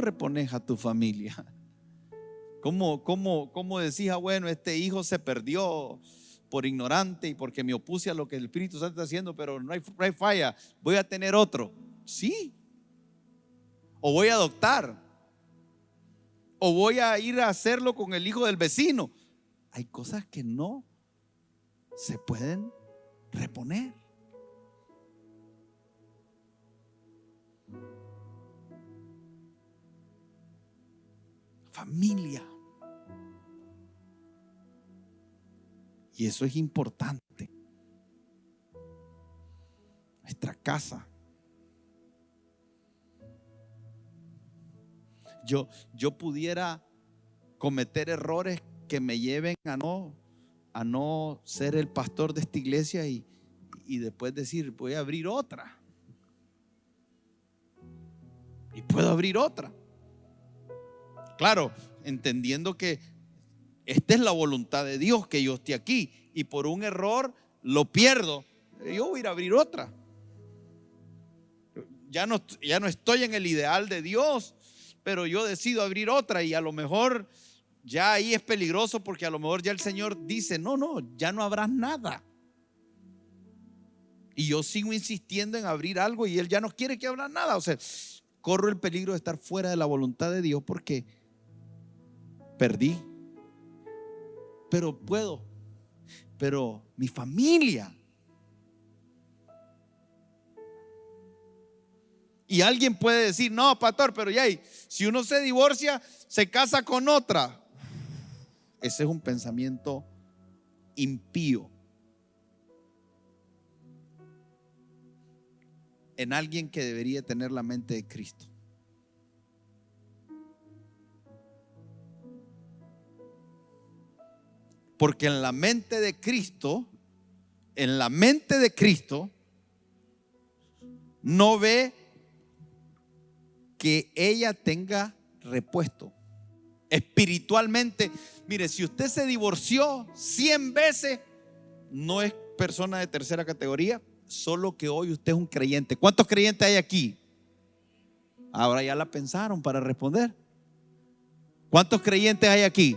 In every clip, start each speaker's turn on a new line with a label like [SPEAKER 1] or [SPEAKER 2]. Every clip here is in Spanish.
[SPEAKER 1] repones a tu familia? ¿Cómo decís, bueno, este hijo se perdió por ignorante y porque me opuse a lo que el Espíritu Santo está haciendo, pero no hay falla, voy a tener otro? Sí. O voy a adoptar, o voy a ir a hacerlo con el hijo del vecino. Hay cosas que no se pueden reponer. Familia. Y eso es importante. Nuestra casa. Yo pudiera cometer errores que me lleven a no ser el pastor de esta iglesia y después decir, voy a abrir otra. Y puedo abrir otra. Claro, entendiendo que esta es la voluntad de Dios, que yo esté aquí, y por un error lo pierdo, yo voy a ir a abrir otra. Ya no estoy en el ideal de Dios, pero yo decido abrir otra, y a lo mejor ya ahí es peligroso, porque a lo mejor ya el Señor dice, no, ya no habrá nada. Y yo sigo insistiendo en abrir algo y Él ya no quiere que abra nada. O sea, corro el peligro de estar fuera de la voluntad de Dios porque perdí. Pero mi familia. Y alguien puede decir, no, pastor, pero ya, si uno se divorcia, se casa con otra. Ese es un pensamiento impío en alguien que debería tener la mente de Cristo. Porque en la mente de Cristo no ve que ella tenga repuesto espiritualmente. Mire, si usted se divorció 100 veces, no es persona de tercera categoría, solo que hoy usted es un creyente. ¿Cuántos creyentes hay aquí? Ahora ya la pensaron para responder. ¿Cuántos creyentes hay aquí?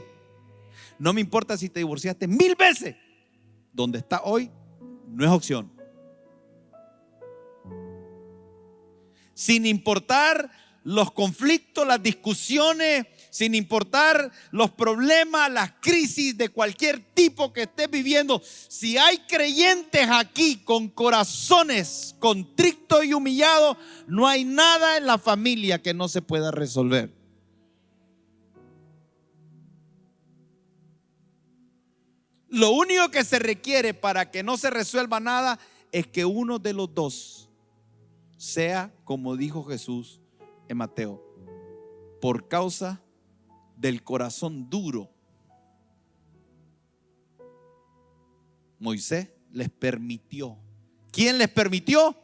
[SPEAKER 1] No me importa si te divorciaste 1000 veces, donde está hoy no es opción. Sin importar los conflictos, las discusiones, sin importar los problemas, las crisis de cualquier tipo que estés viviendo, si hay creyentes aquí con corazones contritos y humillados, no hay nada en la familia que no se pueda resolver. Lo único que se requiere para que no se resuelva nada es que uno de los dos sea, como dijo Jesús en Mateo, por causa del corazón duro. Moisés les permitió. ¿Quién les permitió?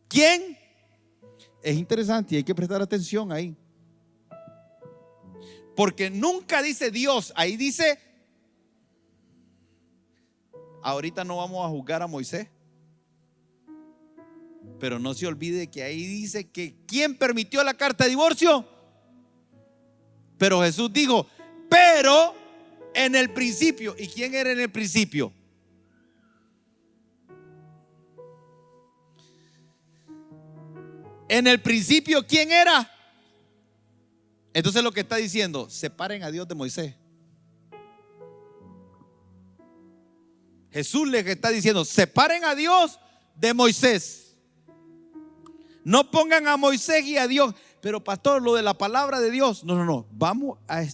[SPEAKER 1] ¿Quién? Es interesante y hay que prestar atención ahí. Porque nunca dice Dios, ahí dice, ahorita no vamos a juzgar a Moisés, pero no se olvide que ahí dice que ¿quién permitió la carta de divorcio? Pero Jesús dijo, pero en el principio. ¿Y quién era en el principio? En el principio, ¿quién era? Entonces lo que está diciendo, separen a Dios de Moisés. Jesús les está diciendo, separen a Dios de Moisés. No pongan a Moisés y a Dios. Pero pastor, lo de la palabra de Dios, no. Vamos a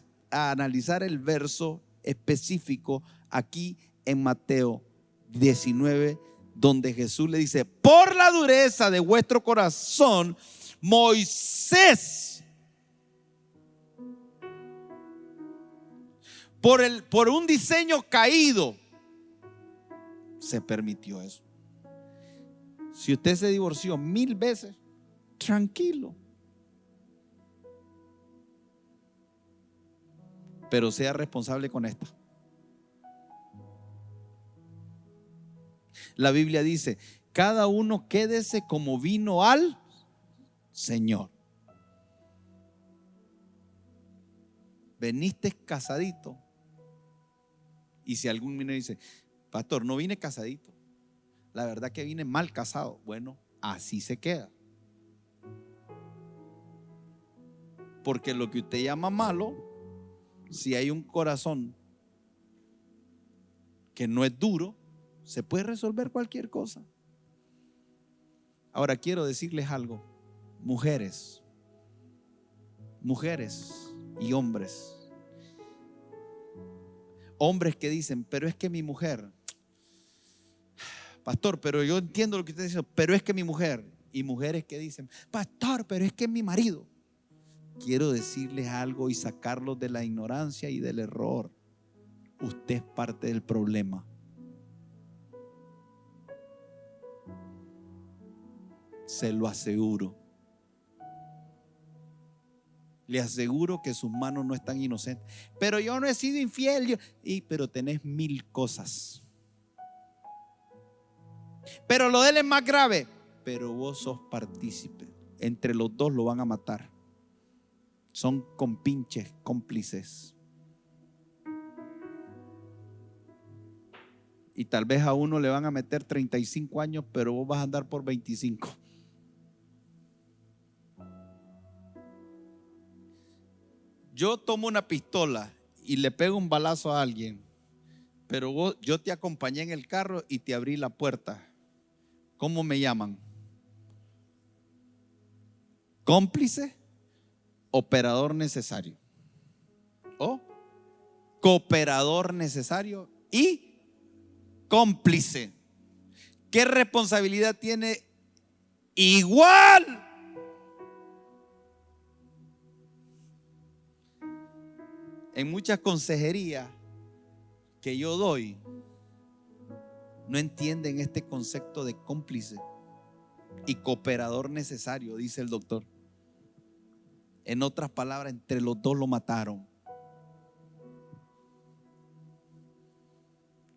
[SPEAKER 1] analizar el verso específico aquí en Mateo 19, donde Jesús le dice, por la dureza de vuestro corazón, Moisés, por un diseño caído, se permitió eso. Si usted se divorció 1000 veces, tranquilo, pero sea responsable con esta. La Biblia dice, cada uno quédese como vino al Señor. veniste casadito. Y si algún niño dice, pastor, no vine casadito, la verdad que vine mal casado. Bueno, así se queda. Porque lo que usted llama malo, si hay un corazón que no es duro, se puede resolver cualquier cosa. Ahora quiero decirles algo, mujeres y hombres que dicen, pero es que mi mujer, pastor, pero yo entiendo lo que usted dice, pero es que mi mujer, y mujeres que dicen, pastor, pero es que mi marido. Quiero decirles algo y sacarlos de la ignorancia y del error. Usted es parte del problema. Se lo aseguro. Le aseguro que sus manos no están inocentes. Pero yo no he sido infiel. Pero tenés 1000 cosas. Pero lo de él es más grave. Pero vos sos partícipe. Entre los dos lo van a matar. Son compinches, cómplices. Y tal vez a uno le van a meter 35 años, pero vos vas a andar por 25. Yo tomo una pistola y le pego un balazo a alguien, pero yo te acompañé en el carro y te abrí la puerta. ¿Cómo me llaman? ¿Cómplice? Operador necesario. ¿O cooperador necesario? Y cómplice. ¿Qué responsabilidad tiene? Igual. En muchas consejerías que yo doy, no entienden este concepto de cómplice y cooperador necesario, dice el doctor. En otras palabras, entre los dos lo mataron.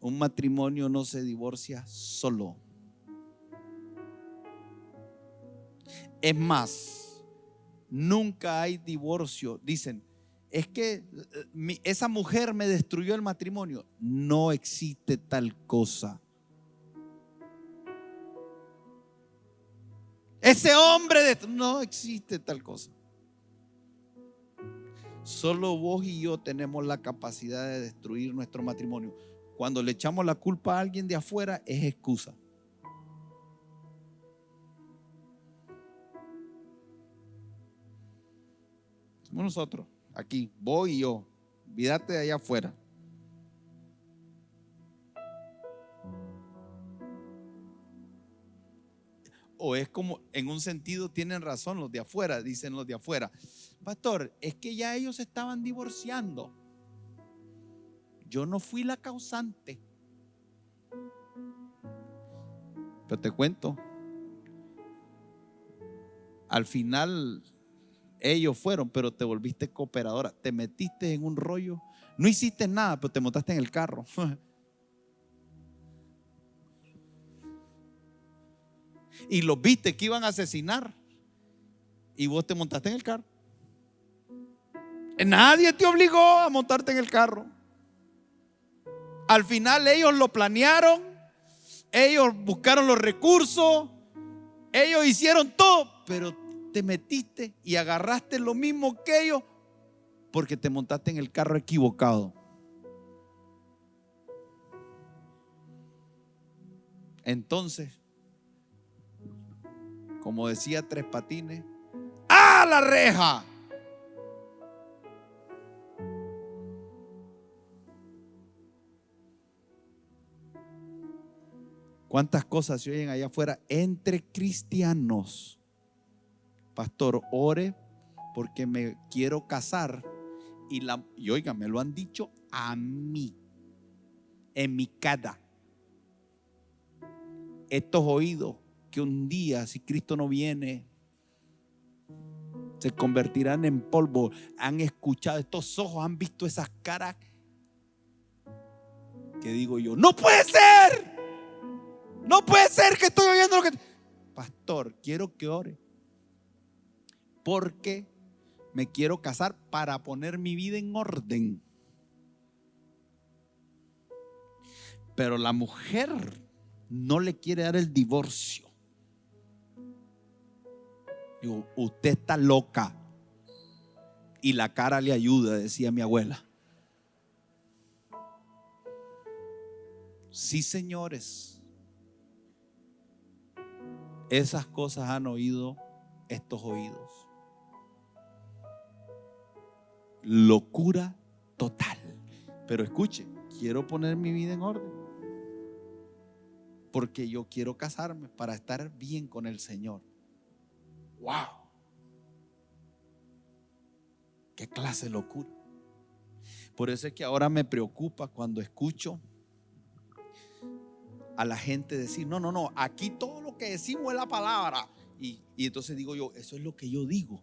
[SPEAKER 1] Un matrimonio no se divorcia solo. Es más, nunca hay divorcio. Dicen, es que esa mujer me destruyó el matrimonio. No existe tal cosa. Ese hombre no existe tal cosa. Solo vos y yo tenemos la capacidad de destruir nuestro matrimonio. Cuando le echamos la culpa a alguien de afuera, es excusa. Somos nosotros, aquí, vos y yo. Olvídate de allá afuera. O es como, en un sentido tienen razón los de afuera, dicen los de afuera. Pastor, es que ya ellos estaban divorciando. Yo no fui la causante. Pero te cuento, al final ellos fueron, pero te volviste cooperadora. Te metiste en un rollo. No hiciste nada, pero te montaste en el carro. Y los viste que iban a asesinar. Y vos te montaste en el carro. Nadie te obligó a montarte en el carro. Al final ellos lo planearon. Ellos buscaron los recursos. Ellos hicieron todo. Pero te metiste y agarraste lo mismo que ellos porque te montaste en el carro equivocado. Entonces, como decía Tres Patines, ¡a la reja! ¿Cuántas cosas se oyen allá afuera entre cristianos? Pastor, ore porque me quiero casar. Y oiga, me lo han dicho a mí, en mi cara. Estos oídos que un día, si Cristo no viene, se convertirán en polvo. Han escuchado, estos ojos han visto esas caras que digo yo, no puede ser. No puede ser que estoy oyendo lo que... Pastor, quiero que ore. Porque me quiero casar para poner mi vida en orden. Pero la mujer no le quiere dar el divorcio. Digo, usted está loca. Y la cara le ayuda, decía mi abuela. Sí, señores, esas cosas han oído estos oídos. Locura total. Pero escuche, quiero poner mi vida en orden, porque yo quiero casarme para estar bien con el Señor. ¡Wow! ¿Qué clase de locura? Por eso es que ahora me preocupa cuando escucho a la gente decir, no, aquí todo lo que decimos es la palabra. Y entonces digo yo, eso es lo que yo digo.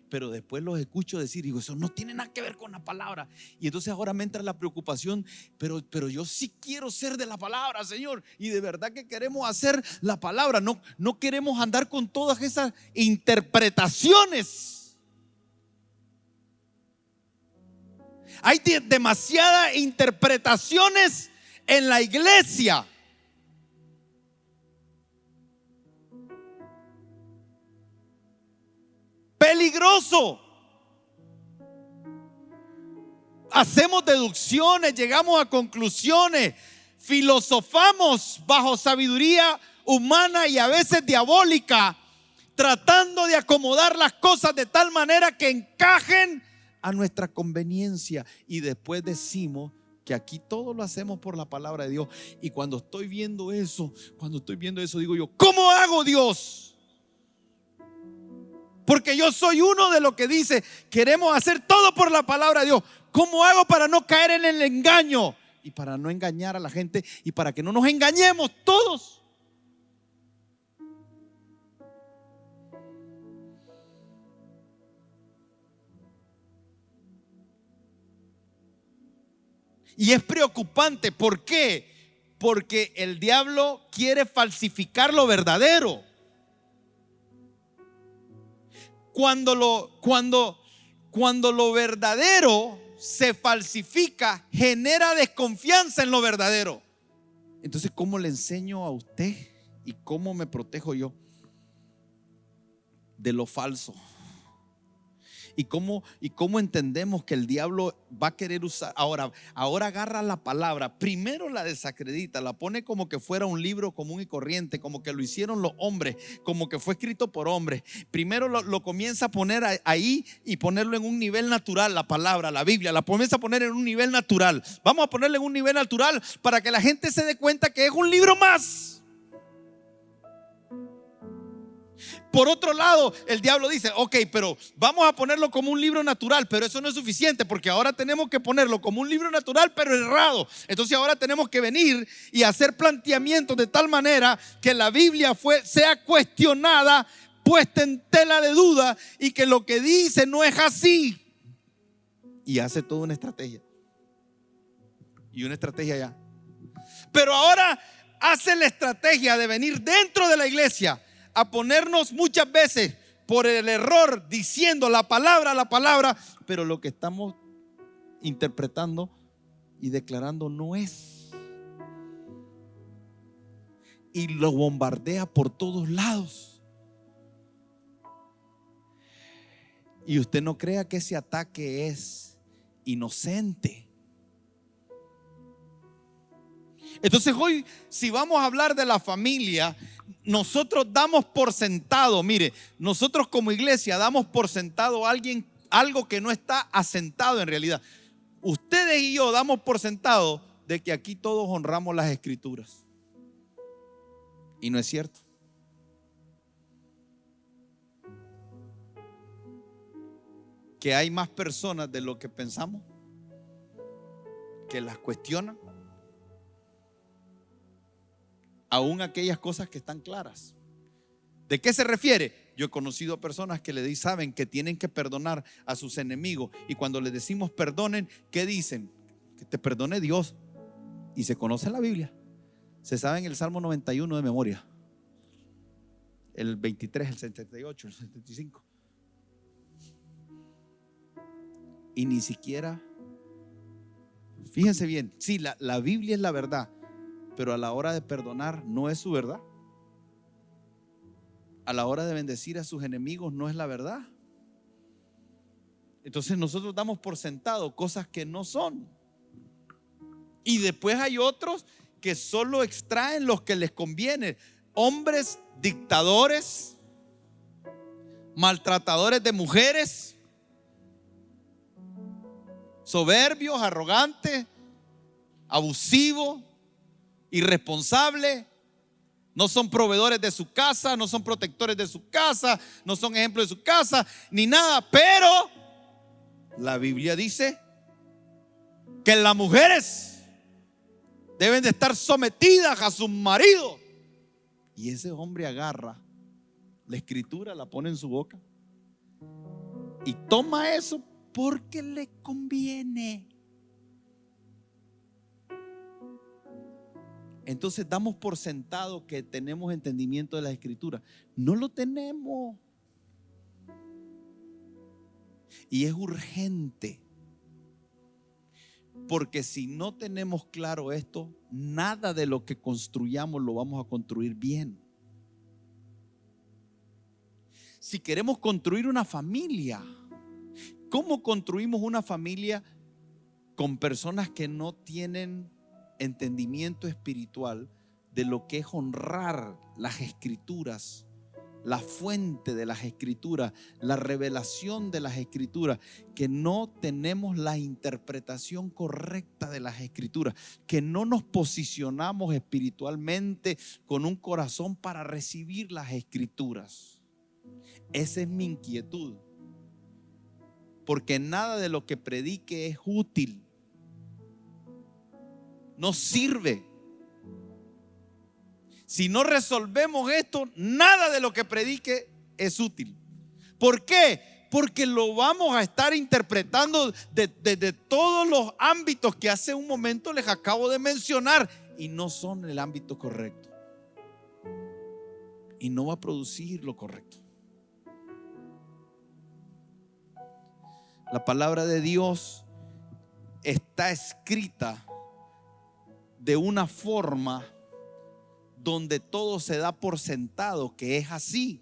[SPEAKER 1] Pero después los escucho decir, digo, eso no tiene nada que ver con la palabra. Y entonces ahora me entra la preocupación, pero yo sí quiero ser de la palabra, Señor. Y de verdad que queremos hacer la palabra. No queremos andar con todas esas interpretaciones. Hay demasiadas interpretaciones en la iglesia. Peligroso. Hacemos deducciones, llegamos a conclusiones, filosofamos bajo sabiduría humana y a veces diabólica, tratando de acomodar las cosas de tal manera que encajen a nuestra conveniencia. Y después decimos que aquí todo lo hacemos por la palabra de Dios. Y cuando estoy viendo eso, digo yo, ¿cómo hago, Dios? Porque yo soy uno de los que dice, queremos hacer todo por la palabra de Dios. ¿Cómo hago para no caer en el engaño? Y para no engañar a la gente y para que no nos engañemos todos. Y es preocupante. ¿Por qué? Porque el diablo quiere falsificar lo verdadero. Cuando lo verdadero se falsifica, genera desconfianza en lo verdadero. Entonces, ¿cómo le enseño a usted y cómo me protejo yo de lo falso? ¿Y cómo entendemos que el diablo va a querer usar? Ahora agarra la palabra, primero la desacredita, la pone como que fuera un libro común y corriente, como que lo hicieron los hombres, como que fue escrito por hombres. Primero lo comienza a poner ahí y ponerlo en un nivel natural. La palabra, la Biblia, la comienza a poner en un nivel natural. Vamos a ponerle en un nivel natural para que la gente se dé cuenta que es un libro más. Por otro lado, el diablo dice, ok, pero vamos a ponerlo como un libro natural, pero eso no es suficiente, porque ahora tenemos que ponerlo como un libro natural, pero errado. Entonces ahora tenemos que venir y hacer planteamientos de tal manera que la Biblia sea cuestionada, puesta en tela de duda, y que lo que dice no es así. Y hace toda una estrategia. Y una estrategia ya. Pero ahora hace la estrategia de venir dentro de la iglesia a ponernos muchas veces por el error diciendo la palabra, pero lo que estamos interpretando y declarando no es. Y lo bombardea por todos lados. Y usted no crea que ese ataque es inocente. Entonces hoy, si vamos a hablar de la familia, nosotros damos por sentado, mire, nosotros como iglesia damos por sentado algo que no está asentado en realidad. Ustedes y yo damos por sentado de que aquí todos honramos las escrituras. Y no es cierto. Que hay más personas de lo que pensamos que las cuestionan. Aún aquellas cosas que están claras. ¿De qué se refiere? Yo he conocido personas que saben que tienen que perdonar a sus enemigos, y cuando les decimos perdonen, ¿qué dicen? Que te perdone Dios. Y se conoce la Biblia, se saben el Salmo 91 de memoria, el 23, el 78, el 75. y ni siquiera, fíjense bien, sí, la Biblia es la verdad, pero a la hora de perdonar no es su verdad. A la hora de bendecir a sus enemigos no es la verdad. Entonces nosotros damos por sentado cosas que no son. Y después hay otros que solo extraen los que les conviene. Hombres dictadores, maltratadores de mujeres, soberbios, arrogantes, abusivos, irresponsables. No son proveedores de su casa, no son protectores de su casa, no son ejemplos de su casa, ni nada. Pero la Biblia dice que las mujeres deben de estar sometidas a sus maridos. Y ese hombre agarra la escritura, la pone en su boca y toma eso porque le conviene. Entonces damos por sentado que tenemos entendimiento de la escritura. No lo tenemos. Y es urgente. Porque si no tenemos claro esto, nada de lo que construyamos lo vamos a construir bien. Si queremos construir una familia, ¿cómo construimos una familia con personas que no tienen entendimiento espiritual de lo que es honrar las escrituras, la fuente de las escrituras, la revelación de las escrituras, que no tenemos la interpretación correcta de las escrituras, que no nos posicionamos espiritualmente con un corazón para recibir las escrituras? Esa es mi inquietud, porque nada de lo que predique es útil. No sirve. Si no resolvemos esto, nada de lo que predique es útil. ¿Por qué? Porque lo vamos a estar interpretando de todos los ámbitos que hace un momento les acabo de mencionar, y no son el ámbito correcto. Y no va a producir lo correcto. La palabra de Dios está escrita de una forma donde todo se da por sentado que es así.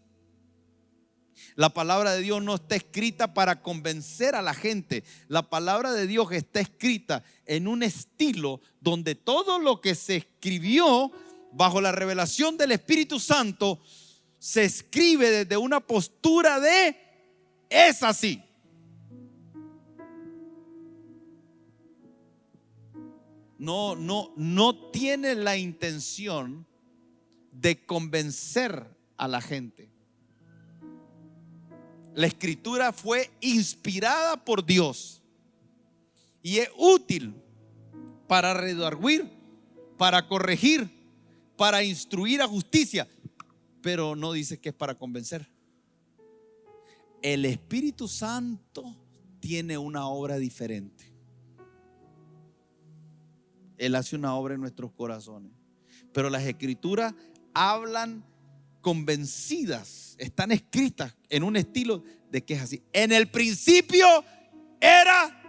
[SPEAKER 1] La palabra de Dios no está escrita para convencer a la gente. La palabra de Dios está escrita en un estilo donde todo lo que se escribió bajo la revelación del Espíritu Santo se escribe desde una postura de es así. No tiene la intención de convencer a la gente. La escritura fue inspirada por Dios y es útil para redarguir, para corregir, para instruir a justicia, pero no dice que es para convencer. El Espíritu Santo tiene una obra diferente. Él hace una obra en nuestros corazones, pero las escrituras hablan convencidas, están escritas en un estilo de que es así. En el principio era.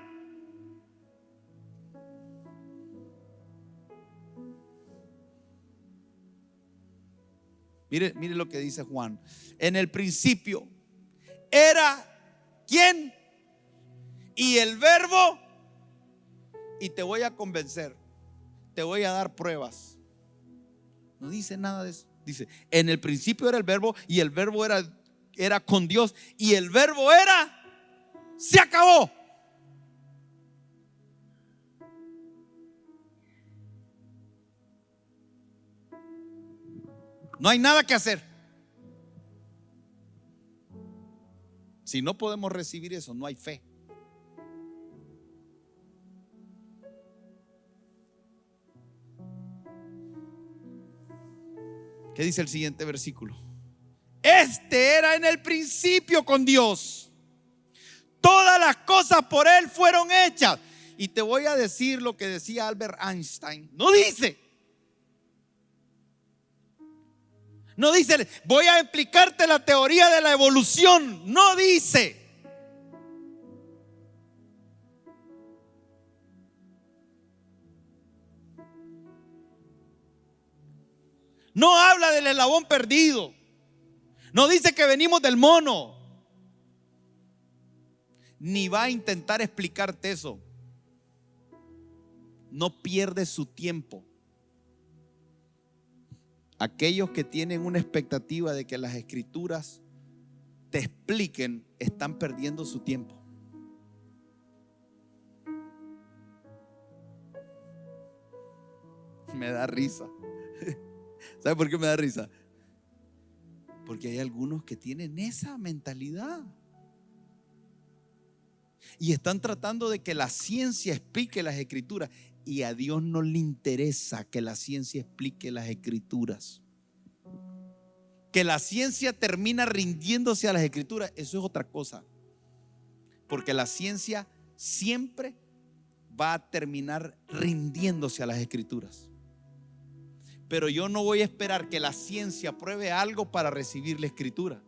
[SPEAKER 1] Mire lo que dice Juan. En el principio era ¿quién? Y el Verbo. Y te voy a convencer, te voy a dar pruebas. No dice nada de eso. Dice, en el principio era el Verbo y el Verbo era con Dios y el Verbo se acabó. No hay nada que hacer. Si no podemos recibir eso, no hay fe. ¿Qué dice el siguiente versículo? Este era en el principio con Dios. Todas las cosas por Él fueron hechas. Y te voy a decir lo que decía Albert Einstein. No dice, voy a explicarte la teoría de la evolución. No dice. No habla del eslabón perdido. No dice que venimos del mono. Ni va a intentar explicarte eso. No pierde su tiempo. Aquellos que tienen una expectativa de que las escrituras te expliquen, están perdiendo su tiempo. Me da risa. ¿Sabe por qué me da risa? Porque hay algunos que tienen esa mentalidad y están tratando de que la ciencia explique las escrituras, y a Dios no le interesa que la ciencia explique las escrituras. Que la ciencia termina rindiéndose a las escrituras, eso es otra cosa, porque la ciencia siempre va a terminar rindiéndose a las escrituras. Pero yo no voy a esperar que la ciencia pruebe algo para recibir la escritura.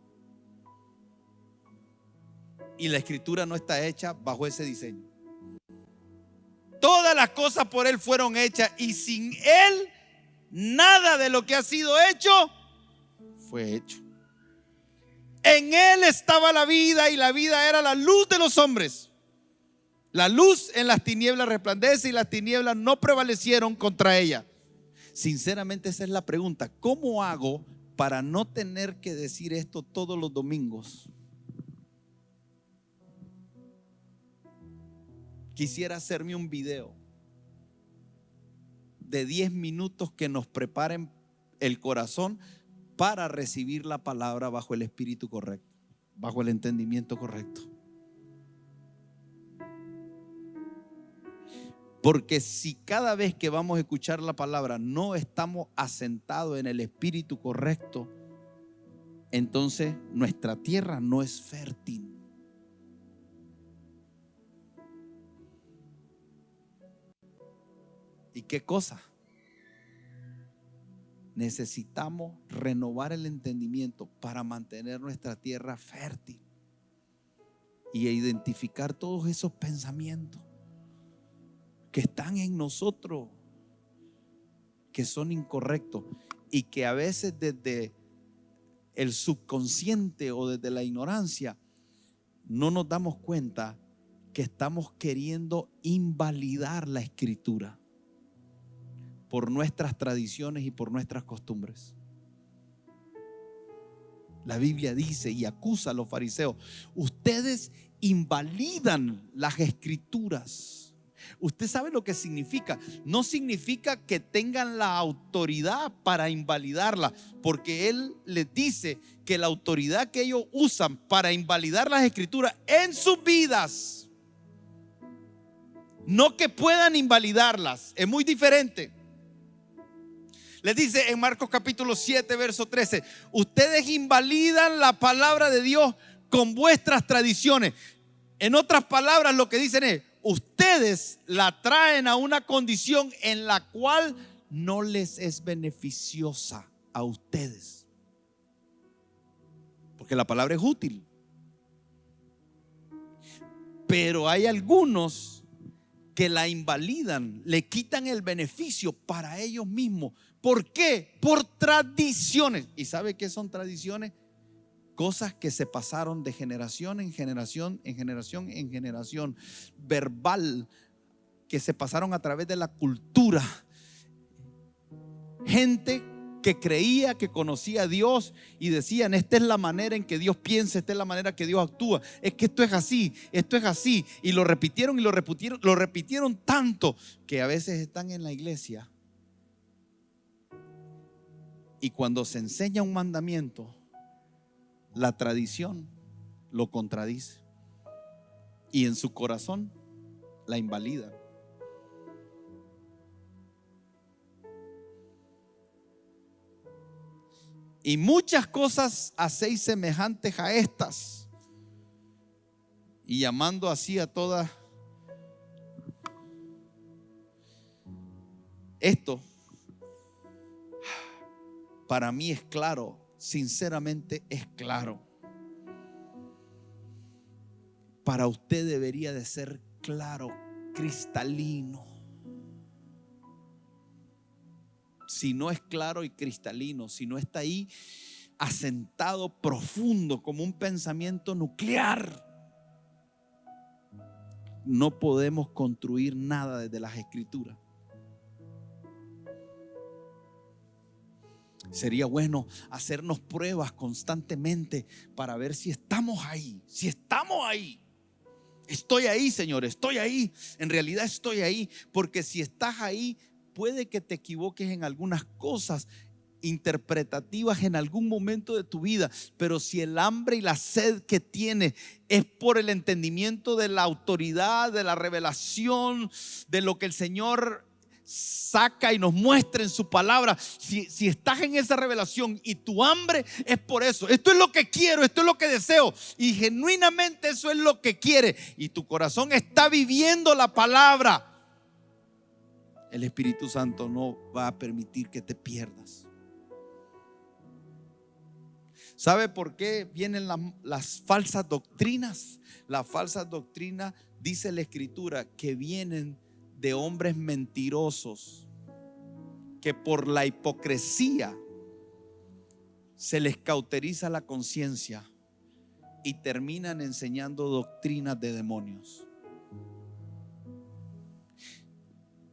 [SPEAKER 1] Y la escritura no está hecha bajo ese diseño. Todas las cosas por Él fueron hechas, y sin Él nada de lo que ha sido hecho fue hecho. En Él estaba la vida, y la vida era la luz de los hombres. La luz en las tinieblas resplandece, y las tinieblas no prevalecieron contra ella. Sinceramente, esa es la pregunta. ¿Cómo hago para no tener que decir esto todos los domingos? Quisiera hacerme un video de 10 minutos que nos preparen el corazón para recibir la palabra bajo el espíritu correcto, bajo el entendimiento correcto. Porque si cada vez que vamos a escuchar la palabra no estamos asentados en el espíritu correcto, entonces nuestra tierra no es fértil. ¿Y qué cosa? Necesitamos renovar el entendimiento para mantener nuestra tierra fértil y identificar todos esos pensamientos que están en nosotros, que son incorrectos, y que a veces desde el subconsciente o desde la ignorancia no nos damos cuenta que estamos queriendo invalidar la escritura por nuestras tradiciones y por nuestras costumbres. La Biblia dice y acusa a los fariseos: ustedes invalidan las escrituras. Usted sabe lo que significa. No significa que tengan la autoridad para invalidarla, porque Él les dice que la autoridad que ellos usan para invalidar las escrituras en sus vidas, no que puedan invalidarlas, es muy diferente. Les dice en Marcos capítulo 7 verso 13: ustedes invalidan la palabra de Dios con vuestras tradiciones. En otras palabras, lo que dicen es: ustedes la traen a una condición en la cual no les es beneficiosa a ustedes, porque la palabra es útil. Pero hay algunos que la invalidan, le quitan el beneficio para ellos mismos. ¿Por qué? Por tradiciones. ¿Y sabe qué son tradiciones? Cosas que se pasaron de generación en generación, en generación en generación, verbal, que se pasaron a través de la cultura. Gente que creía que conocía a Dios y decían: esta es la manera en que Dios piensa, esta es la manera que Dios actúa, es que esto es así, y lo repitieron y lo repitieron tanto que a veces están en la iglesia y cuando se enseña un mandamiento, la tradición lo contradice y en su corazón la invalida. Y muchas cosas hacéis semejantes a estas, y llamando así a todas. Esto para mí es claro, sinceramente es claro. Para usted debería de ser claro, cristalino. si no es claro y cristalino, si no está ahí asentado profundo como un pensamiento nuclear, no podemos construir nada desde las Escrituras. Sería bueno hacernos pruebas constantemente para ver si estamos ahí. Si estamos ahí. Estoy ahí, Señor, estoy ahí. En realidad estoy ahí. Porque si estás ahí, puede que te equivoques en algunas cosas interpretativas en algún momento de tu vida. Pero si el hambre y la sed que tienes es por el entendimiento de la autoridad, de la revelación, de lo que el Señor saca y nos muestra en su palabra, si estás en esa revelación y tu hambre es por eso, esto es lo que quiero, esto es lo que deseo, y genuinamente eso es lo que quiere, y tu corazón está viviendo la palabra, el Espíritu Santo no va a permitir que te pierdas. ¿Sabe por qué vienen las falsas doctrinas? Las falsas doctrinas, dice la Escritura, que vienen de hombres mentirosos que por la hipocresía se les cauteriza la conciencia y terminan enseñando doctrinas de demonios.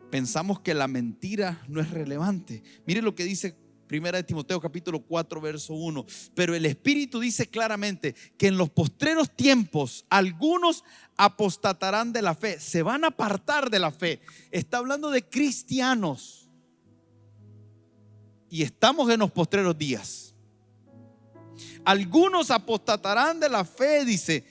[SPEAKER 1] Pensamos que la mentira no es relevante. Mire lo que dice 1 Timoteo capítulo 4 verso 1. Pero el Espíritu dice claramente que en los postreros tiempos algunos apostatarán de la fe, se van a apartar de la fe. Está hablando de cristianos. Y estamos en los postreros días. Algunos apostatarán de la fe, dice,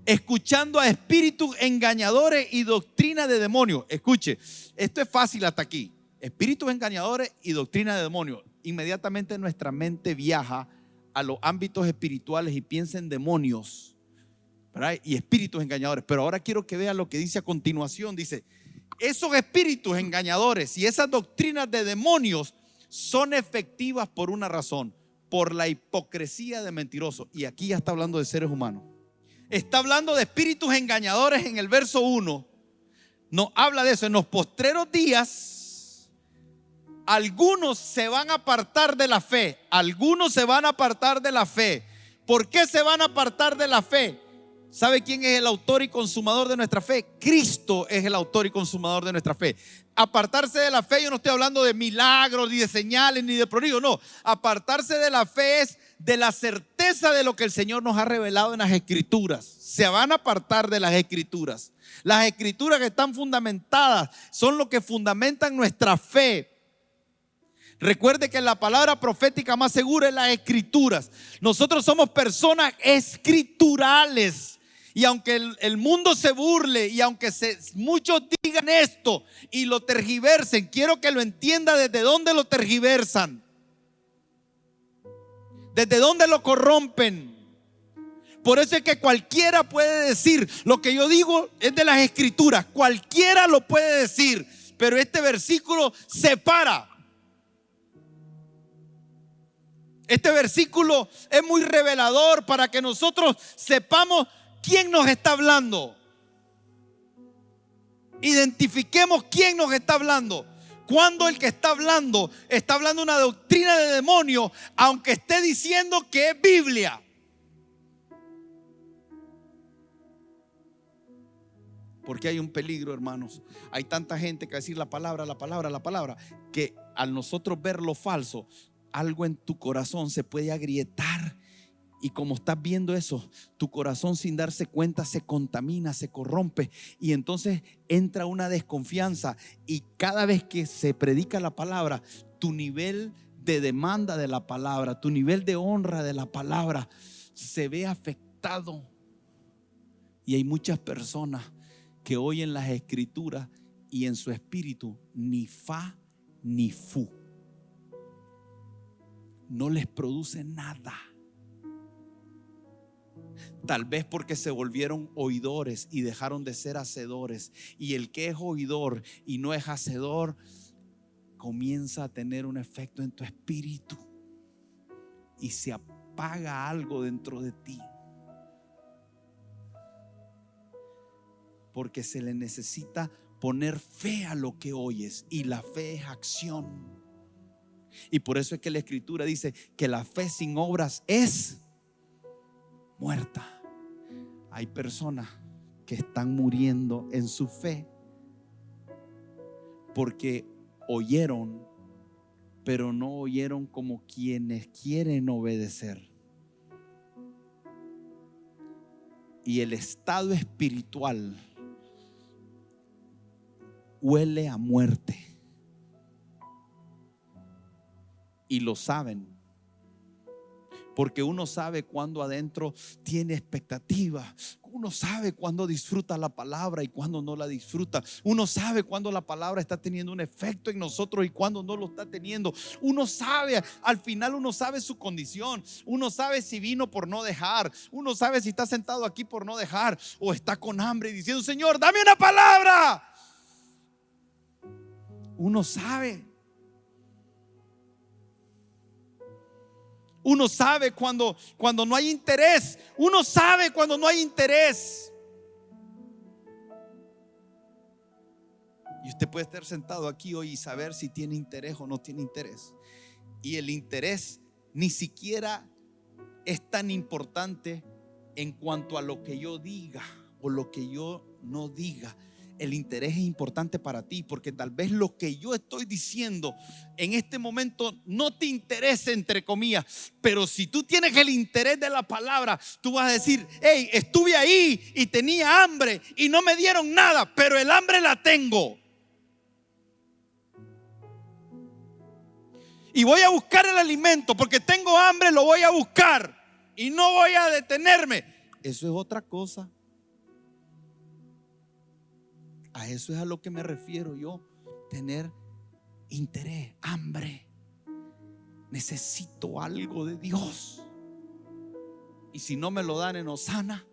[SPEAKER 1] escuchando a espíritus engañadores y doctrina de demonios. Escuche, esto es fácil hasta aquí. Espíritus engañadores y doctrina de demonios. Inmediatamente nuestra mente viaja a los ámbitos espirituales y piensa en demonios, ¿verdad? Y espíritus engañadores. Pero ahora quiero que vean lo que dice a continuación. Dice, esos espíritus engañadores y esas doctrinas de demonios son efectivas por una razón: por la hipocresía de mentirosos. Y aquí ya está hablando de seres humanos. Está hablando de espíritus engañadores en el verso 1. Nos habla de eso. En los postreros días algunos se van a apartar de la fe. Algunos se van a apartar de la fe. ¿Por qué se van a apartar de la fe? ¿Sabe quién es el autor y consumador de nuestra fe? Cristo es el autor y consumador de nuestra fe. Apartarse de la fe, yo no estoy hablando de milagros, ni de señales, ni de prodigios. No, apartarse de la fe es de la certeza de lo que el Señor nos ha revelado en las Escrituras. Se van a apartar de las Escrituras. Las Escrituras que están fundamentadas son lo que fundamentan nuestra fe. Recuerde que la palabra profética más segura es las Escrituras. Nosotros somos personas escriturales. Y aunque el mundo se burle y aunque muchos digan esto y lo tergiversen, quiero que lo entienda desde dónde lo tergiversan, desde dónde lo corrompen. Por eso es que cualquiera puede decir, lo que yo digo es de las Escrituras, cualquiera lo puede decir, pero este versículo separa. Este versículo es muy revelador para que nosotros sepamos quién nos está hablando. Identifiquemos quién nos está hablando. Cuando el que está hablando una doctrina de demonio, aunque esté diciendo que es Biblia. Porque hay un peligro, hermanos. Hay tanta gente que va a decir la palabra, que al nosotros ver lo falso, algo en tu corazón se puede agrietar. Y como estás viendo eso, tu corazón sin darse cuenta se contamina, se corrompe. Y entonces entra una desconfianza. Y cada vez que se predica la palabra, tu nivel de demanda de la palabra, tu nivel de honra de la palabra se ve afectado. Y hay muchas personas que oyen las Escrituras y en su espíritu ni fa ni fu. No les produce nada. Tal vez porque se volvieron oidores y dejaron de ser hacedores. Y el que es oidor y no es hacedor comienza a tener un efecto en tu espíritu y se apaga algo dentro de ti. Porque se le necesita poner fe a lo que oyes, y la fe es acción. Y por eso es que la Escritura dice que la fe sin obras es muerta. Hay personas que están muriendo en su fe porque oyeron, pero no oyeron como quienes quieren obedecer. Y el estado espiritual huele a muerte. Y lo saben. Porque uno sabe cuando adentro tiene expectativa. Uno sabe cuando disfruta la palabra y cuando no la disfruta. Uno sabe cuando la palabra está teniendo un efecto en nosotros y cuando no lo está teniendo. Uno sabe, al final uno sabe su condición. Uno sabe si vino por no dejar. Uno sabe si está sentado aquí por no dejar o está con hambre y diciendo: Señor, dame una palabra. Uno sabe. Uno sabe cuando no hay interés. Uno sabe cuando no hay interés. Y usted puede estar sentado aquí hoy y saber si tiene interés o no tiene interés. Y el interés ni siquiera es tan importante en cuanto a lo que yo diga o lo que yo no diga. El interés es importante para ti, porque tal vez lo que yo estoy diciendo en este momento no te interesa, entre comillas, pero si tú tienes el interés de la palabra, tú vas a decir: hey, estuve ahí y tenía hambre y no me dieron nada, pero el hambre la tengo. Y voy a buscar el alimento porque tengo hambre, lo voy a buscar y no voy a detenerme. Eso es otra cosa. A eso es a lo que me refiero yo, tener interés, hambre. Necesito algo de Dios. Y si no me lo dan en Osana,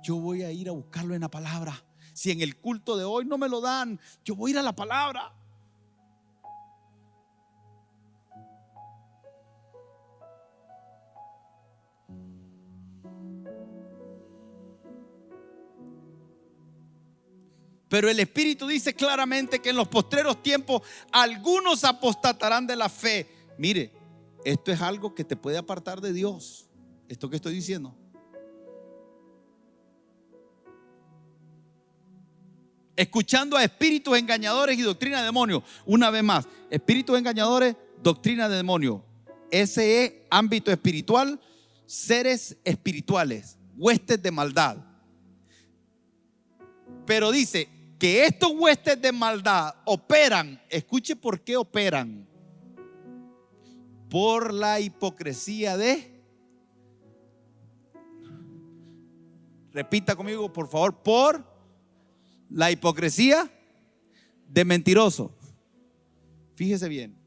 [SPEAKER 1] yo voy a ir a buscarlo en la palabra. Si en el culto de hoy no me lo dan, yo voy a ir a la palabra. Pero el Espíritu dice claramente que en los postreros tiempos algunos apostatarán de la fe. Mire, esto es algo que te puede apartar de Dios. Esto que estoy diciendo. Escuchando a espíritus engañadores y doctrina de demonios. Una vez más, espíritus engañadores, doctrina de demonios. Ese es ámbito espiritual, seres espirituales, huestes de maldad. Pero dice que estos huestes de maldad operan. Escuche por qué operan. Por la hipocresía de. Repita conmigo, por favor. Por la hipocresía de mentiroso. Fíjese bien.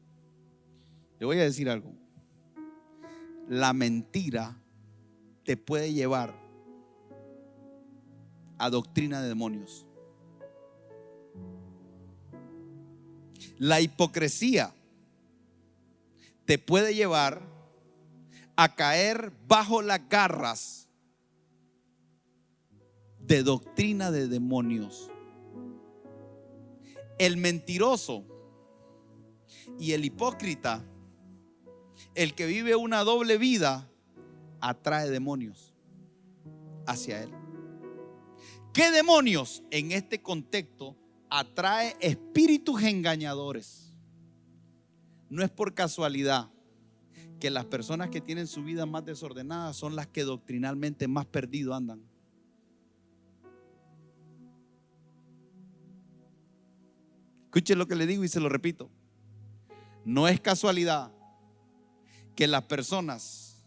[SPEAKER 1] Le voy a decir algo. La mentira te puede llevar a doctrina de demonios. La hipocresía te puede llevar a caer bajo las garras de doctrina de demonios. El mentiroso y el hipócrita, el que vive una doble vida, atrae demonios hacia él. ¿Qué demonios? En este contexto atrae espíritus engañadores. No es por casualidad que las personas que tienen su vida más desordenada son las que doctrinalmente más perdido andan. Escuchen lo que le digo y se lo repito. No es casualidad que las personas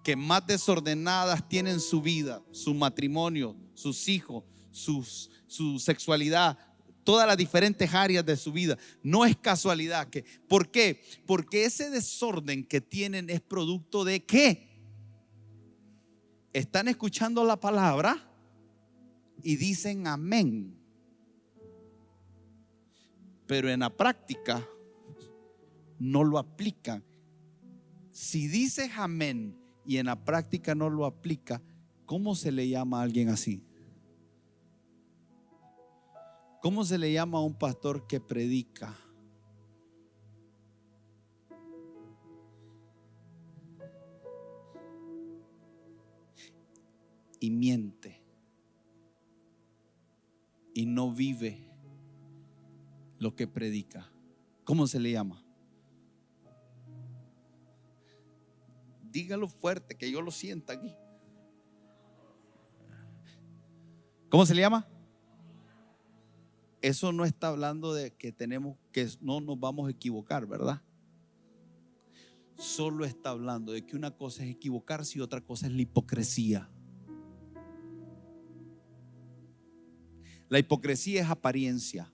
[SPEAKER 1] que más desordenadas tienen su vida, su matrimonio, sus hijos, su sexualidad, todas las diferentes áreas de su vida, no es casualidad. ¿Por qué? Porque ese desorden que tienen es producto de ¿qué? Están escuchando la palabra y dicen amén, pero en la práctica no lo aplican. Si dices amén y en la práctica no lo aplica, ¿cómo se le llama a alguien así? ¿Cómo se le llama a un pastor que predica y miente y no vive lo que predica. ¿Cómo se le llama? Dígalo fuerte, que yo lo sienta aquí. ¿Cómo se le llama? Eso no está hablando de que no nos vamos a equivocar, ¿verdad? Solo está hablando de que una cosa es equivocarse y otra cosa es la hipocresía. La hipocresía es apariencia.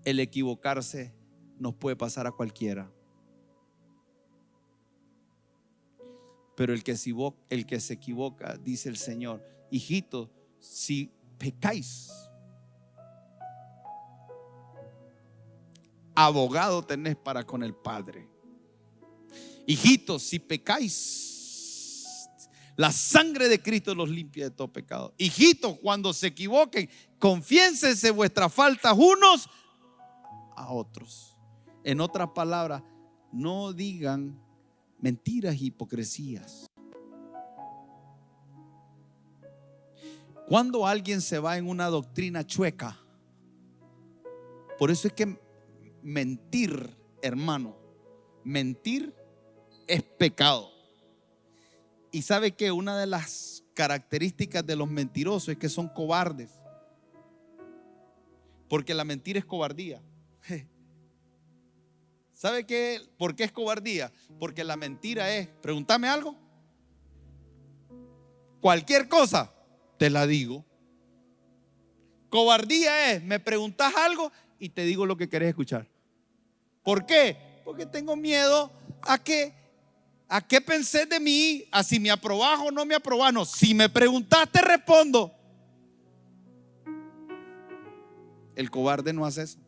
[SPEAKER 1] El equivocarse nos puede pasar a cualquiera. Pero el que se equivoca, dice el Señor, hijito, si pecáis, abogado tenés para con el Padre. Hijitos, si pecáis, la sangre de Cristo los limpia de todo pecado. Hijitos, cuando se equivoquen, confiénsense vuestras faltas unos a otros. En otras palabras, no digan mentiras y hipocresías. Cuando alguien se va en una doctrina chueca, por eso es que mentir, hermano, mentir es pecado. Y sabe que una de las características de los mentirosos es que son cobardes, porque la mentira es cobardía. ¿Sabe qué? ¿Por qué es cobardía? Porque la mentira es, pregúntame algo, cualquier cosa te la digo. Cobardía es, me preguntas algo y te digo lo que querés escuchar. ¿Por qué? Porque tengo miedo a qué pensé de mí, a si me aprobás o no me aprobás. No, si me preguntas te respondo. El cobarde no hace eso.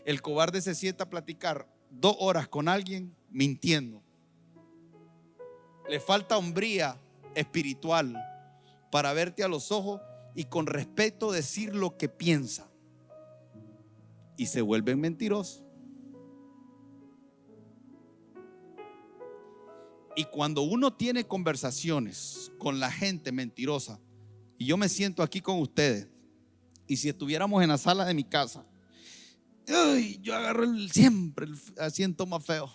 [SPEAKER 1] El cobarde se sienta a platicar 2 horas con alguien mintiendo. Le falta hombría espiritual para verte a los ojos y con respeto decir lo que piensa. Y se vuelven mentirosos. Y cuando uno tiene conversaciones con la gente mentirosa, y yo me siento aquí con ustedes, y si estuviéramos en la sala de mi casa, yo agarro siempre el asiento más feo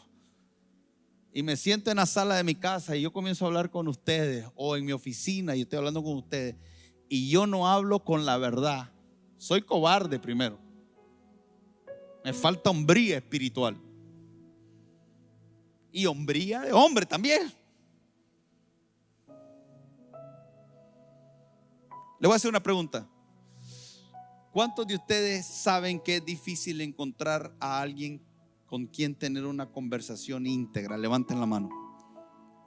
[SPEAKER 1] y me siento en la sala de mi casa y yo comienzo a hablar con ustedes, o en mi oficina y estoy hablando con ustedes, y yo no hablo con la verdad. Soy cobarde primero, me falta hombría espiritual y hombría de hombre también. Le voy a hacer una pregunta. ¿Cuántos de ustedes saben que es difícil encontrar a alguien con quien tener una conversación íntegra? Levanten la mano.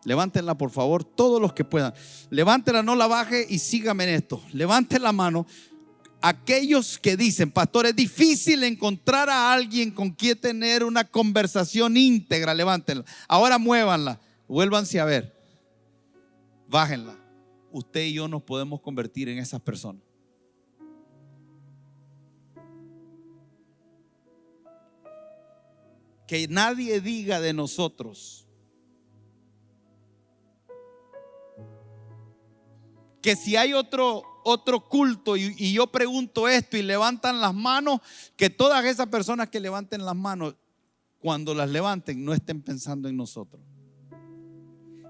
[SPEAKER 1] Levántenla, por favor, todos los que puedan. Levántenla, no la baje y síganme en esto. Levanten la mano. Aquellos que dicen, pastor, es difícil encontrar a alguien con quien tener una conversación íntegra. Levántenla. Ahora muévanla. Vuélvanse a ver. Bájenla. Usted y yo nos podemos convertir en esas personas. Que nadie diga de nosotros que si hay otro culto y yo pregunto esto y levantan las manos, que todas esas personas que levanten las manos, cuando las levanten, no estén pensando en nosotros.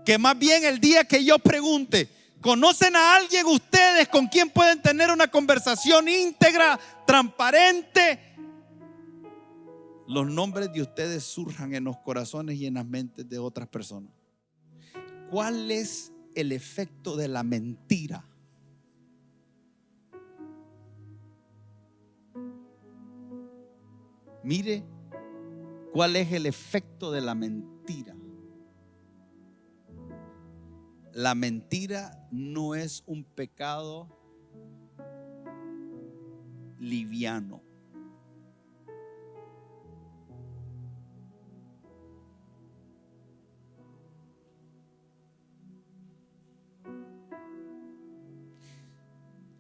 [SPEAKER 1] Que más bien el día que yo pregunte, ¿conocen a alguien ustedes con quien pueden tener una conversación íntegra, transparente? Los nombres de ustedes surjan en los corazones y en las mentes de otras personas. ¿Cuál es el efecto de la mentira? Mire, ¿cuál es el efecto de la mentira? La mentira no es un pecado liviano.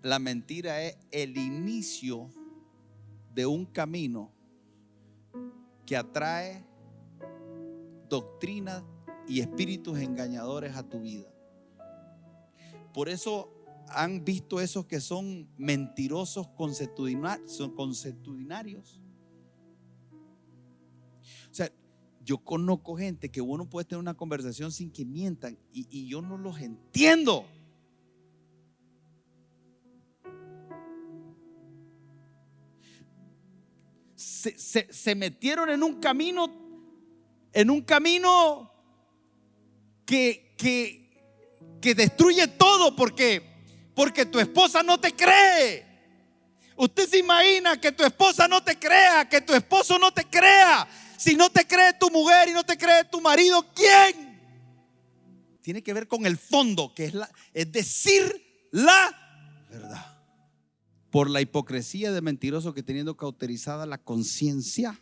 [SPEAKER 1] La mentira es el inicio de un camino que atrae doctrina y espíritus engañadores a tu vida. Por eso han visto esos que son mentirosos consuetudinarios. O sea, yo conozco gente que uno puede tener una conversación sin que mientan y yo no los entiendo. Se metieron en un camino que destruye todo porque tu esposa no te cree. Usted se imagina que tu esposa no te crea, que tu esposo no te crea. Si no te cree tu mujer y no te cree tu marido, ¿quién? Tiene que ver con el fondo, que es decir la verdad. Por la hipocresía de mentirosos que teniendo cauterizada la conciencia.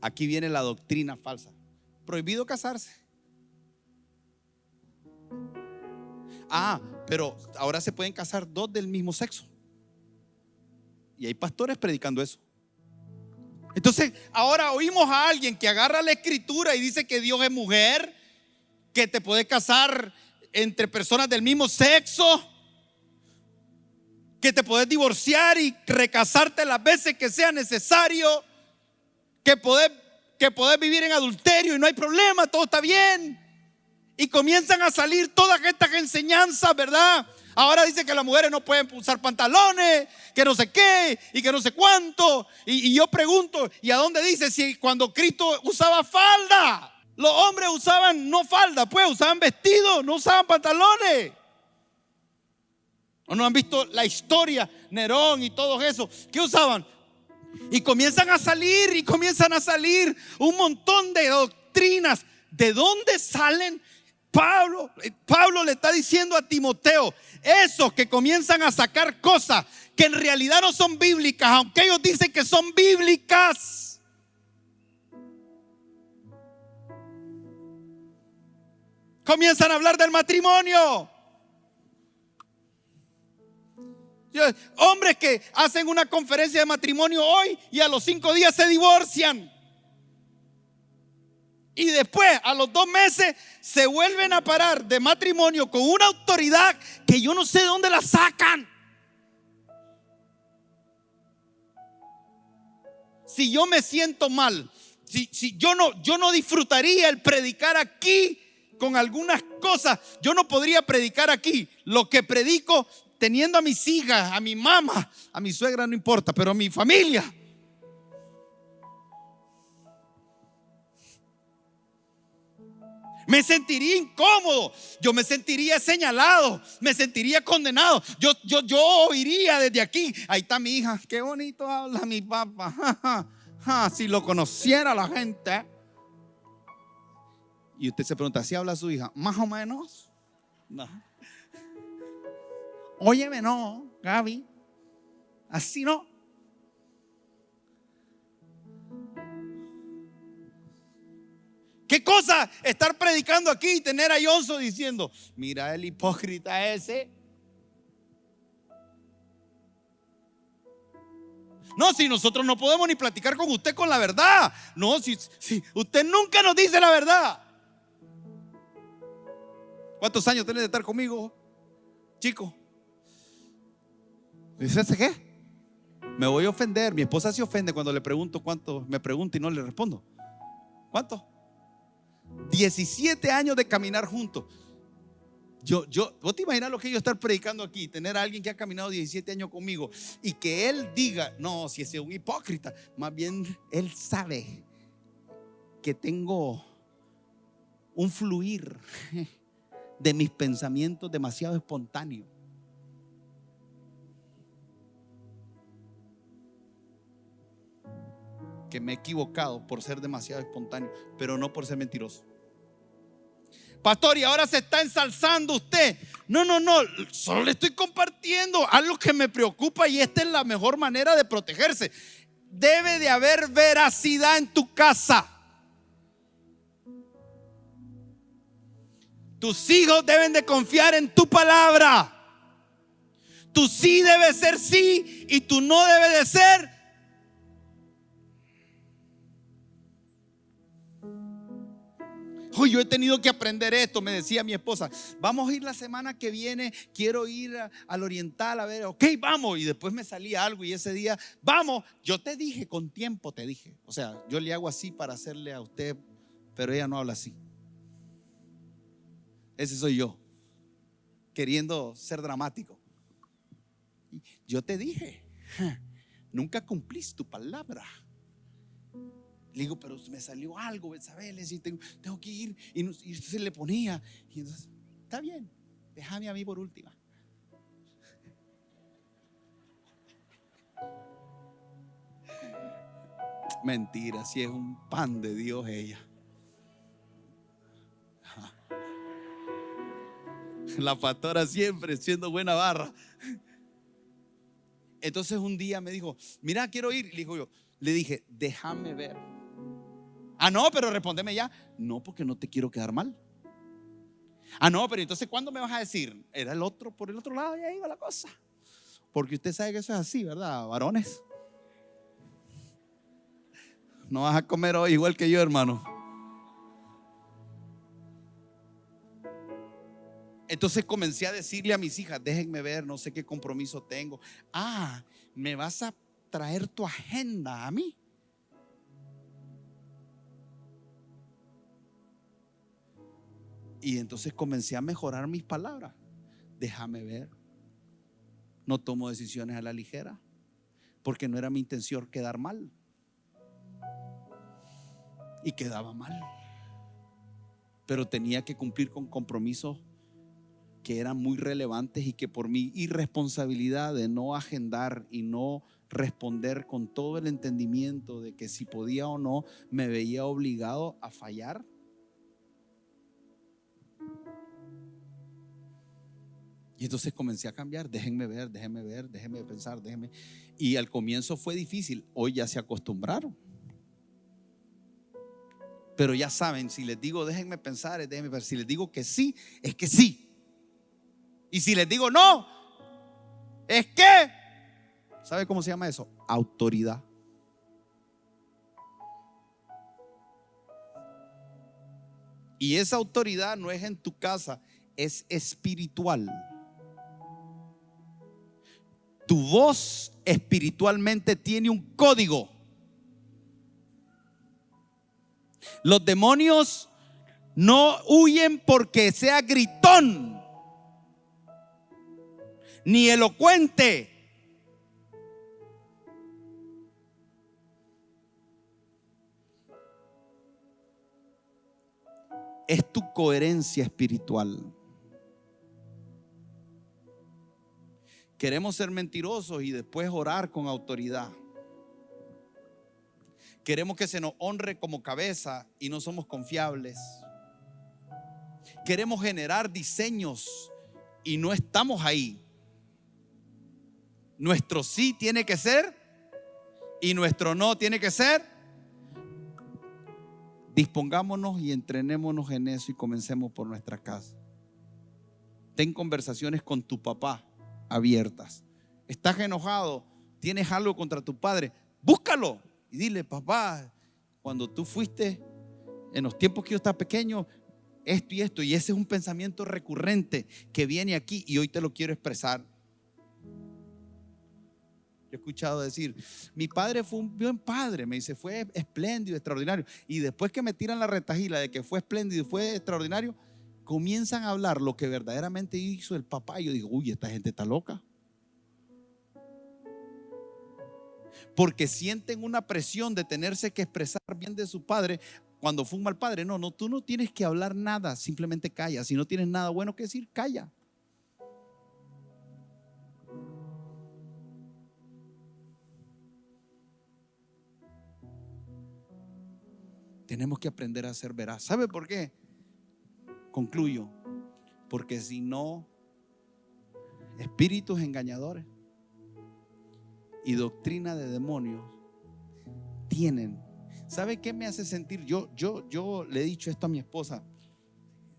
[SPEAKER 1] Aquí viene la doctrina falsa. Prohibido casarse. Pero ahora se pueden casar dos del mismo sexo. Y hay pastores predicando eso. Entonces ahora oímos a alguien que agarra la escritura y dice que Dios es mujer, que te puedes casar entre personas del mismo sexo, que te puedes divorciar y recasarte las veces que sea necesario, que podés vivir en adulterio y no hay problema, todo está bien. Y comienzan a salir todas estas enseñanzas, ¿verdad? Ahora dice que las mujeres no pueden usar pantalones, que no sé qué y que no sé cuánto. Y yo pregunto, ¿y a dónde dice si cuando Cristo usaba falda? Los hombres usaban no falda, pues usaban vestidos, no usaban pantalones. ¿O no han visto la historia? Nerón y todo eso, ¿qué usaban? Y comienzan a salir un montón de doctrinas. ¿De dónde salen? Pablo le está diciendo a Timoteo, esos que comienzan a sacar cosas que en realidad no son bíblicas, aunque ellos dicen que son bíblicas. Comienzan a hablar del matrimonio. Hombres que hacen una conferencia de matrimonio hoy y a los 5 días se divorcian. Y después a los 2 meses se vuelven a parar de matrimonio con una autoridad que yo no sé de dónde la sacan. Si yo me siento mal, si yo no disfrutaría el predicar aquí con algunas cosas. Yo no podría predicar aquí lo que predico teniendo a mis hijas, a mi mamá, a mi suegra no importa, pero a mi familia. Me sentiría incómodo, yo me sentiría señalado, me sentiría condenado. Yo oiría desde aquí, ahí está mi hija, qué bonito habla mi papá. Si lo conociera la gente. Y usted se pregunta, ¿si habla su hija? Más o menos. No. Óyeme, no, Gaby, así no. ¿Qué cosa estar predicando aquí y tener a Yonso diciendo, mira el hipócrita ese? No, si nosotros no podemos ni platicar con usted con la verdad. No, si usted nunca nos dice la verdad. ¿Cuántos años tiene de estar conmigo, chico? ¿Dice qué? Me voy a ofender. Mi esposa se ofende cuando le pregunto cuánto, me pregunta y no le respondo. ¿Cuánto? 17 años de caminar juntos. ¿Vos te imaginas lo que yo estar predicando aquí? Tener a alguien que ha caminado 17 años conmigo y que él diga, no, si ese es un hipócrita. Más bien él sabe que tengo un fluir de mis pensamientos demasiado espontáneo. Que me he equivocado por ser demasiado espontáneo, pero no por ser mentiroso. Pastor, y ahora se está ensalzando usted. No, solo le estoy compartiendo algo que me preocupa y esta es la mejor manera de protegerse. Debe de haber veracidad en tu casa. Tus hijos deben de confiar en tu palabra. Tu sí debe ser sí y tu no debe de ser. yo he tenido que aprender esto. Me decía mi esposa, vamos a ir la semana que viene, quiero ir al Oriental a ver, ok, vamos. Y después me salía algo y ese día, vamos. Yo te dije, con tiempo te dije. O sea, yo le hago así para hacerle a usted, pero ella no habla así. Ese soy yo, queriendo ser dramático. Yo te dije, nunca cumplís tu palabra. Le digo, pero me salió algo, Betsabé, tengo que ir. Y entonces le ponía. Y entonces, está bien, déjame a mí por última. Mentira, si es un pan de Dios ella. La pastora siempre siendo buena barra. Entonces un día me dijo, mira, quiero ir. Le dije, déjame ver. Ah, no, pero respóndeme ya. No, porque no te quiero quedar mal. Ah, no, pero entonces ¿cuándo me vas a decir? Era el otro, por el otro lado, ya iba la cosa. Porque usted sabe que eso es así, ¿verdad, varones? No vas a comer hoy igual que yo, hermano. Entonces comencé a decirle a mis hijas, déjenme ver, no sé qué compromiso tengo. Ah, ¿me vas a traer tu agenda a mí? Y entonces comencé a mejorar mis palabras. Déjame ver. No tomo decisiones a la ligera, porque no era mi intención quedar mal. Y quedaba mal. Pero tenía que cumplir con compromisos que eran muy relevantes y que por mi irresponsabilidad de no agendar y no responder con todo el entendimiento de que si podía o no, me veía obligado a fallar. Y entonces comencé a cambiar, déjenme ver, déjenme pensar, déjenme. Y al comienzo fue difícil, hoy ya se acostumbraron. Pero ya saben, si les digo déjenme pensar, déjenme ver. Si les digo que sí, es que sí. Y si les digo no, es que, ¿sabe cómo se llama eso? Autoridad. Y esa autoridad no es en tu casa, es espiritual. Tu voz espiritualmente tiene un código. Los demonios no huyen porque sea gritón ni elocuente. Es tu coherencia espiritual. Queremos ser mentirosos y después orar con autoridad. Queremos que se nos honre como cabeza y no somos confiables. Queremos generar diseños y no estamos ahí. Nuestro sí tiene que ser y nuestro no tiene que ser. Dispongámonos y entrenémonos en eso y comencemos por nuestra casa. Ten conversaciones con tu papá abiertas. ¿Estás enojado? ¿Tienes algo contra tu padre? Búscalo y dile, papá, cuando tú fuiste en los tiempos que yo estaba pequeño, esto y esto, y ese es un pensamiento recurrente que viene aquí y hoy te lo quiero expresar. Yo he escuchado decir, mi padre fue un buen padre, me dice, fue espléndido, extraordinario. Y después que me tiran la retajila de que fue espléndido y fue extraordinario, comienzan a hablar lo que verdaderamente hizo el papá. Y yo digo, uy, esta gente está loca. Porque sienten una presión de tenerse que expresar bien de su padre cuando fue un mal padre. No, tú no tienes que hablar nada, simplemente calla. Si no tienes nada bueno que decir, calla. Tenemos que aprender a ser veraz. ¿Sabe por qué? Concluyo. Porque si no, espíritus engañadores y doctrina de demonios tienen. ¿Sabe qué me hace sentir? Yo le he dicho esto a mi esposa.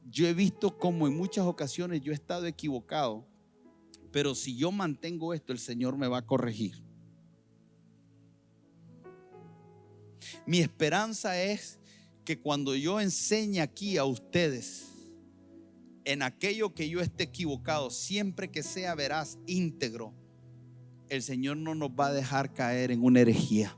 [SPEAKER 1] Yo he visto como en muchas ocasiones yo he estado equivocado, pero si yo mantengo esto, el Señor me va a corregir. Mi esperanza es que cuando yo enseñe aquí a ustedes en aquello que yo esté equivocado, siempre que sea veraz, íntegro, el Señor no nos va a dejar caer en una herejía.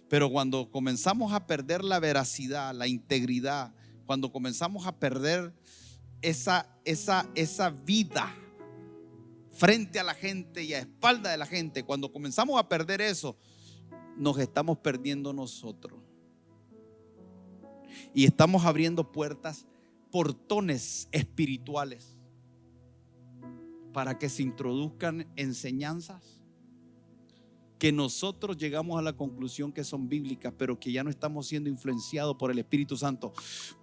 [SPEAKER 1] Pero cuando comenzamos a perder la veracidad, la integridad, cuando comenzamos a perder esa vida frente a la gente y a espalda de la gente, cuando comenzamos a perder eso, nos estamos perdiendo nosotros. Y estamos abriendo puertas, portones espirituales, para que se introduzcan enseñanzas que nosotros llegamos a la conclusión que son bíblicas, pero que ya no estamos siendo influenciados por el Espíritu Santo,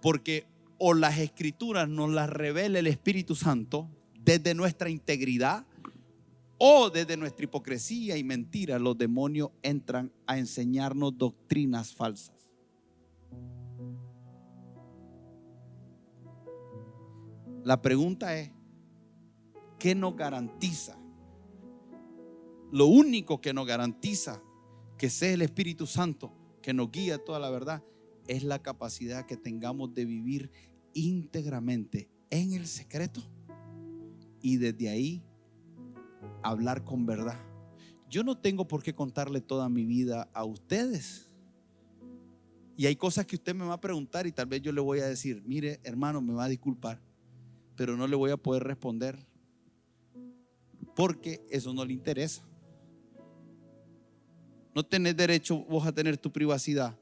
[SPEAKER 1] porque o las escrituras nos las revela el Espíritu Santo desde nuestra integridad, o desde nuestra hipocresía y mentira los demonios entran a enseñarnos doctrinas falsas. La pregunta es, ¿qué nos garantiza? Lo único que nos garantiza que sea el Espíritu Santo que nos guía a toda la verdad es la capacidad que tengamos de vivir íntegramente en el secreto y desde ahí hablar con verdad. Yo no tengo por qué contarle toda mi vida a ustedes. Y hay cosas que usted me va a preguntar y tal vez yo le voy a decir, mire hermano, me va a disculpar, pero no le voy a poder responder porque eso no le interesa. No tenés derecho vos a tener tu privacidad.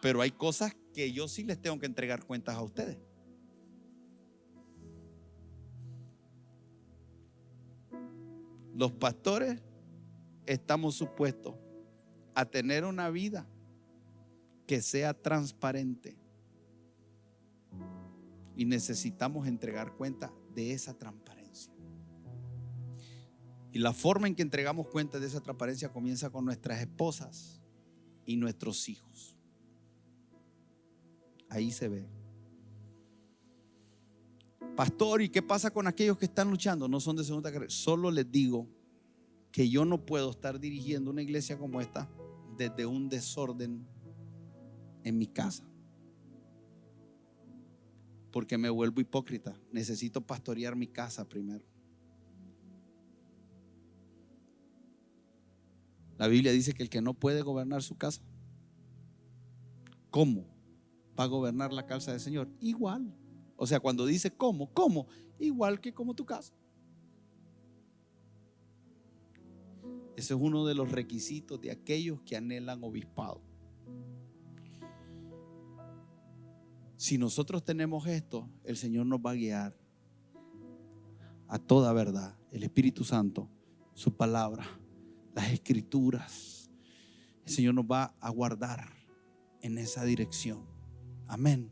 [SPEAKER 1] Pero hay cosas que yo sí les tengo que entregar cuentas a ustedes. Los pastores estamos supuestos a tener una vida que sea transparente y necesitamos entregar cuenta de esa transparencia. Y la forma en que entregamos cuenta de esa transparencia comienza con nuestras esposas y nuestros hijos. Ahí se ve. Pastor, ¿y qué pasa con aquellos que están luchando? No son de segunda carrera. Solo les digo que yo no puedo estar dirigiendo una iglesia como esta desde un desorden en mi casa, porque me vuelvo hipócrita. Necesito pastorear mi casa primero. La Biblia dice que el que no puede gobernar su casa, ¿cómo va a gobernar la casa del Señor? Igual. O sea, cuando dice ¿cómo? Igual que como tu casa. Ese es uno de los requisitos de aquellos que anhelan obispado. Si nosotros tenemos esto, el Señor nos va a guiar a toda verdad. El Espíritu Santo, su palabra, las escrituras. El Señor nos va a guardar en esa dirección. Amén.